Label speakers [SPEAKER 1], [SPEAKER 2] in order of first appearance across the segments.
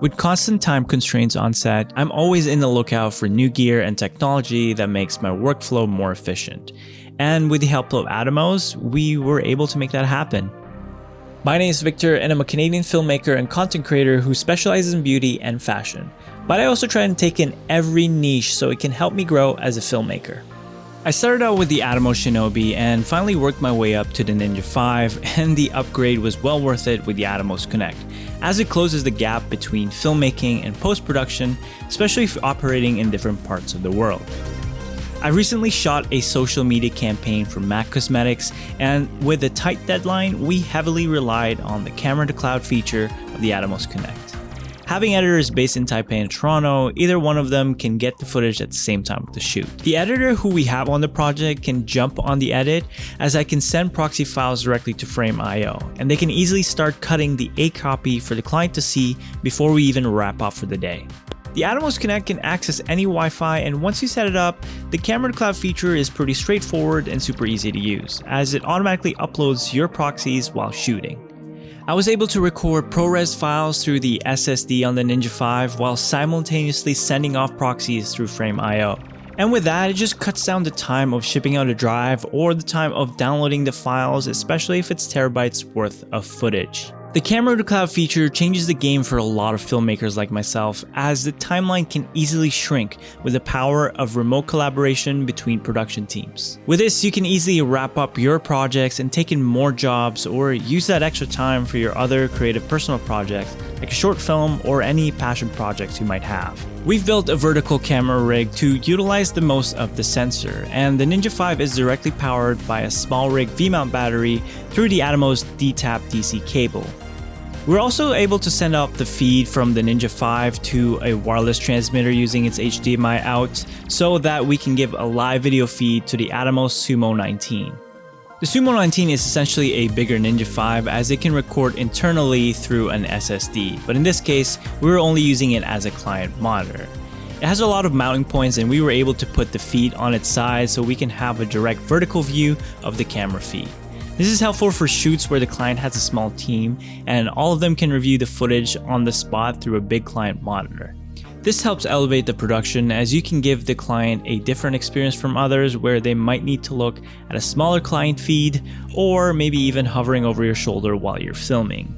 [SPEAKER 1] With constant time constraints on set, I'm always in the lookout for new gear and technology that makes my workflow more efficient. And with the help of Atomos, we were able to make that happen. My name is Victor and I'm a Canadian filmmaker and content creator who specializes in beauty and fashion. But I also try and take in every niche so it can help me grow as a filmmaker. I started out with the Atomos Shinobi and finally worked my way up to the Ninja 5, and the upgrade was well worth it with the Atomos Connect, as it closes the gap between filmmaking and post-production, especially if operating in different parts of the world. I recently shot a social media campaign for MAC Cosmetics, and with a tight deadline, we heavily relied on the camera to cloud feature of the Atomos Connect. Having editors based in Taipei and Toronto, either one of them can get the footage at the same time of the shoot. The editor who we have on the project can jump on the edit, as I can send proxy files directly to Frame.io, and they can easily start cutting the A copy for the client to see before we even wrap up for the day. The Atomos Connect can access any Wi-Fi, and once you set it up, the camera to cloud feature is pretty straightforward and super easy to use, as it automatically uploads your proxies while shooting. I was able to record ProRes files through the SSD on the Ninja 5 while simultaneously sending off proxies through Frame.io. And with that, it just cuts down the time of shipping out a drive or the time of downloading the files, especially if it's terabytes worth of footage. The camera to cloud feature changes the game for a lot of filmmakers like myself, as the timeline can easily shrink with the power of remote collaboration between production teams. With this, you can easily wrap up your projects and take in more jobs, or use that extra time for your other creative personal projects like a short film or any passion projects you might have. We've built a vertical camera rig to utilize the most of the sensor, and the Ninja 5 is directly powered by a small rig V-mount battery through the Atomos D-Tap DC cable. We're also able to send up the feed from the Ninja 5 to a wireless transmitter using its HDMI out, so that we can give a live video feed to the Atomos Sumo 19. The Sumo 19 is essentially a bigger Ninja 5, as it can record internally through an SSD, but in this case, we were only using it as a client monitor. It has a lot of mounting points, and we were able to put the feed on its side so we can have a direct vertical view of the camera feed. This is helpful for shoots where the client has a small team, and all of them can review the footage on the spot through a big client monitor. This helps elevate the production, as you can give the client a different experience from others where they might need to look at a smaller client feed, or maybe even hovering over your shoulder while you're filming.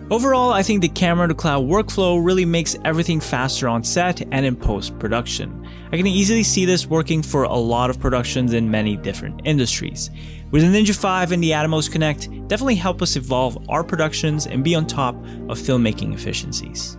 [SPEAKER 1] Overall, I think the camera to cloud workflow really makes everything faster on set and in post-production. I can easily see this working for a lot of productions in many different industries. With the Ninja 5 and the Atomos Connect, definitely help us evolve our productions and be on top of filmmaking efficiencies.